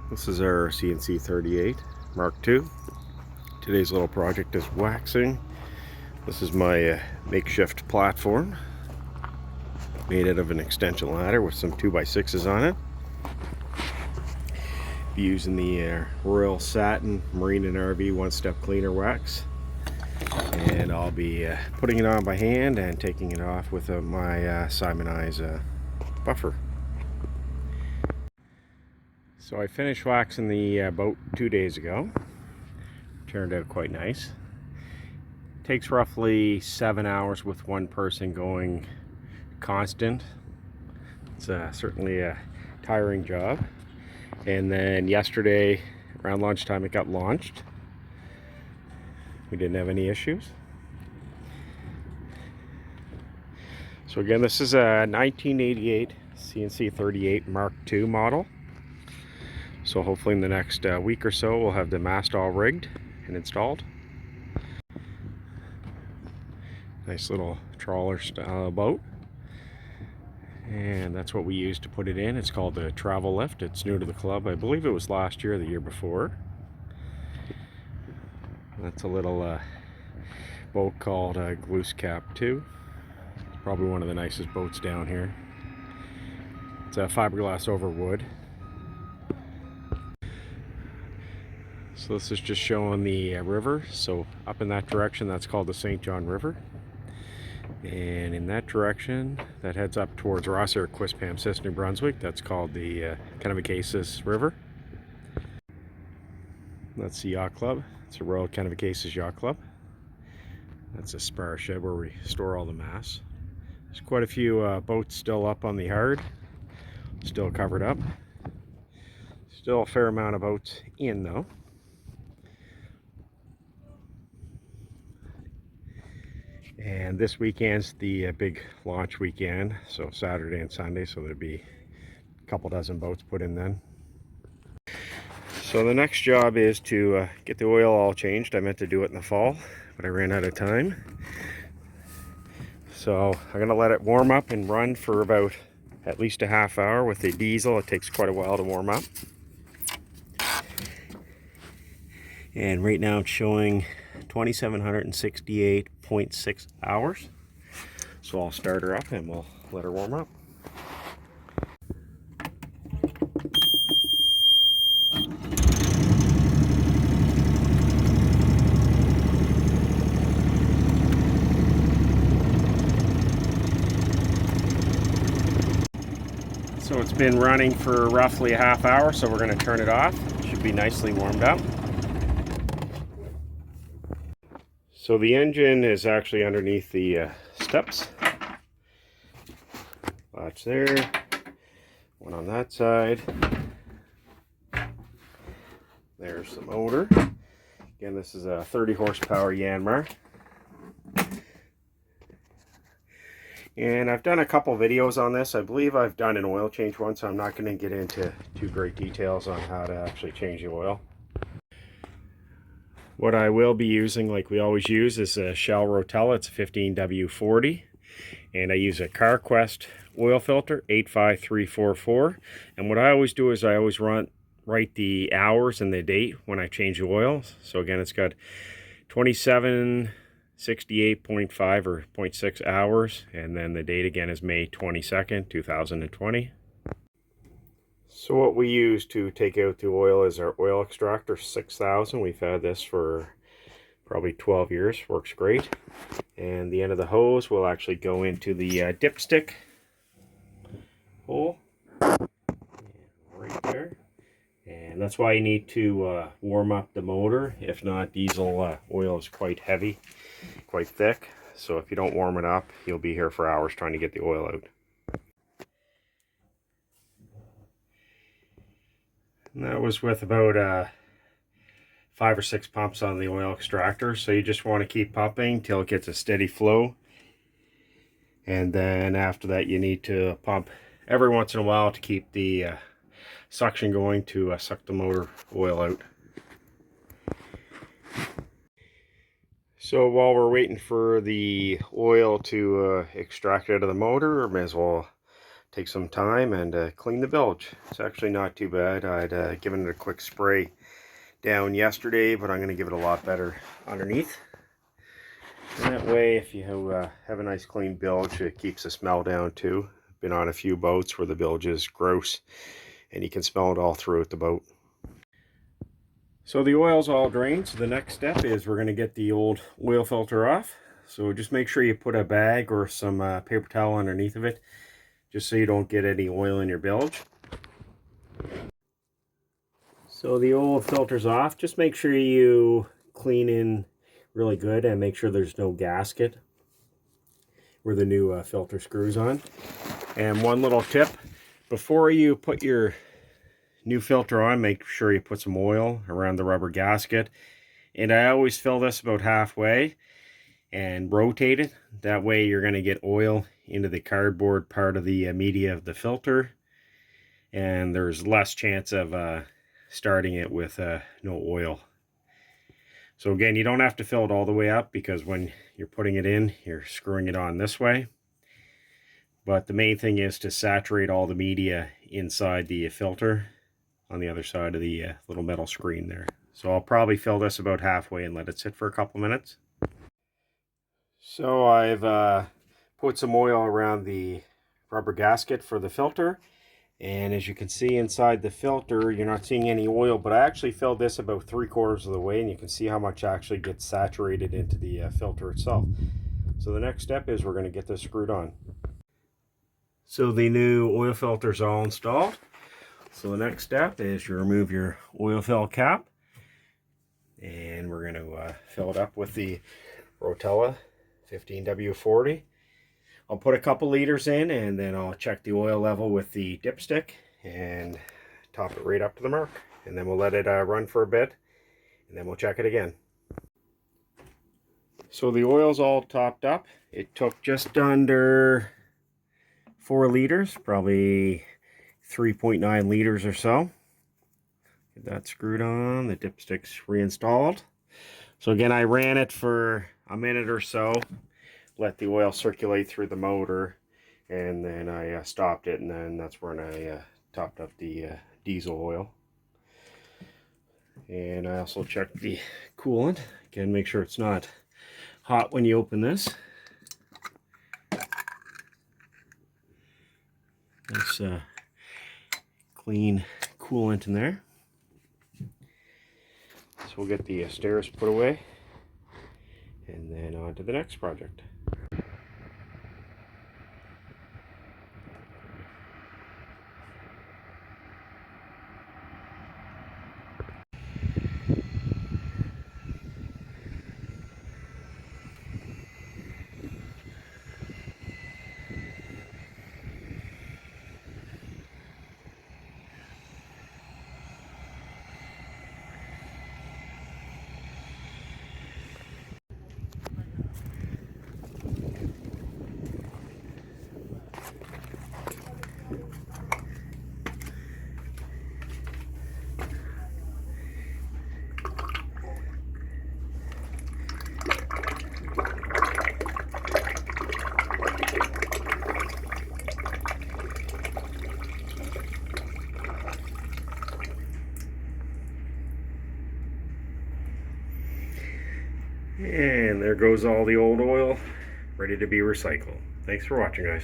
This is our CNC 38 Mark II. Today's little project is waxing. This is my makeshift platform, made out of an extension ladder with some 2x6s on it. Be using the Royal Satin Marine and RV one-step cleaner wax, and I'll be putting it on by hand and taking it off with my Simon Eyes buffer. So I finished waxing the boat 2 days ago. Turned out quite nice. Takes roughly 7 hours with one person going constant. It's certainly a tiring job. And then yesterday around lunchtime it got launched. We didn't have any issues. So again, this is a 1988 CNC 38 Mark II model. So hopefully in the next week or so we'll have the mast all rigged and installed. Nice little trawler style boat. And that's what we use to put it in. It's called the Travel Lift. It's new to the club. I believe it was last year or the year before. That's a little boat called Gloose Cap 2. It's probably one of the nicest boats down here. It's a fiberglass over wood. So this is just showing the river. So up in that direction, that's called the St. John River. And in that direction, that heads up towards Rosser, Quispamsis, New Brunswick. That's called the Kennebecasis River. That's the yacht club. It's a Royal Kennebecasis Yacht Club. That's a spar shed where we store all the masts. There's quite a few boats still up on the yard, still covered up. Still a fair amount of boats in though. And this weekend's the big launch weekend, so Saturday and Sunday, so there'll be a couple dozen boats put in then. So the next job is to get the oil all changed. I meant to do it in the fall, but I ran out of time. So I'm gonna let it warm up and run for about at least a half hour. With the diesel, it takes quite a while to warm up. And right now it's showing 2,768.6 hours. So I'll start her up and we'll let her warm up. So it's been running for roughly a half hour, so we're going to turn it off. It should be nicely warmed up. So the engine is actually underneath the steps. Latch there, one on that side. There's the motor. Again, this is a 30 horsepower Yanmar. And I've done a couple videos on this. I believe I've done an oil change once, so I'm not going to get into too great details on how to actually change the oil. What I will be using, like we always use, is a Shell Rotella. It's a 15W40. And I use a CarQuest oil filter, 85344. And what I always do is I always write the hours and the date when I change the oil. So again, it's got 2768.5 or 0.6 hours. And then the date again is May 22nd, 2020. So what we use to take out the oil is our oil extractor 6000. We've had this for probably 12 years. Works great. And the end of the hose will actually go into the dipstick hole. Right there. And that's why you need to warm up the motor. If not, diesel oil is quite heavy, quite thick. So if you don't warm it up, you'll be here for hours trying to get the oil out. And that was with about 5 or 6 pumps on the oil extractor. So you just want to keep pumping till it gets a steady flow. And then after that you need to pump every once in a while to keep the suction going to suck the motor oil out. So while we're waiting for the oil to extract out of the motor, I may as well take some time and clean the bilge. It's actually not too bad. I'd given it a quick spray down yesterday, but I'm going to give it a lot better underneath. And that way, if you have a nice clean bilge, it keeps the smell down too. I've been on a few boats where the bilge is gross and you can smell it all throughout the boat. So the oil's all drained, so the next step is we're going to get the old oil filter off. So just make sure you put a bag or some paper towel underneath of it, just so you don't get any oil in your bilge. So the old filter's off. Just make sure you clean in really good and make sure there's no gasket where the new filter screws on. And one little tip, before you put your new filter on, make sure you put some oil around the rubber gasket. And I always fill this about halfway and rotate it. That way you're going to get oil into the cardboard part of the media of the filter, and there's less chance of starting it with no oil. So again, you don't have to fill it all the way up, because when you're putting it in, you're screwing it on this way. But the main thing is to saturate all the media inside the filter on the other side of the little metal screen there. So I'll probably fill this about halfway and let it sit for a couple minutes. So I've put some oil around the rubber gasket for the filter. And as you can see inside the filter, you're not seeing any oil, but I actually filled this about 3/4 of the way, and you can see how much actually gets saturated into the filter itself. So the next step is we're going to get this screwed on. So the new oil filter is all installed. So the next step is you remove your oil fill cap, and we're going to fill it up with the Rotella 15W40. I'll put a couple liters in, and then I'll check the oil level with the dipstick and top it right up to the mark. And then we'll let it run for a bit, and then we'll check it again. So the oil's all topped up. It took just under 4 liters, probably 3.9 liters or so. Get that screwed on, the dipstick's reinstalled. So again, I ran it for a minute or so, let the oil circulate through the motor, and then I stopped it, and then that's when I topped up the diesel oil. And I also checked the coolant. Again, make sure it's not hot when you open this. Nice clean coolant in there. So we'll get the stairs put away, and then on to the next project. And there goes all the old oil, ready to be recycled. Thanks for watching, guys.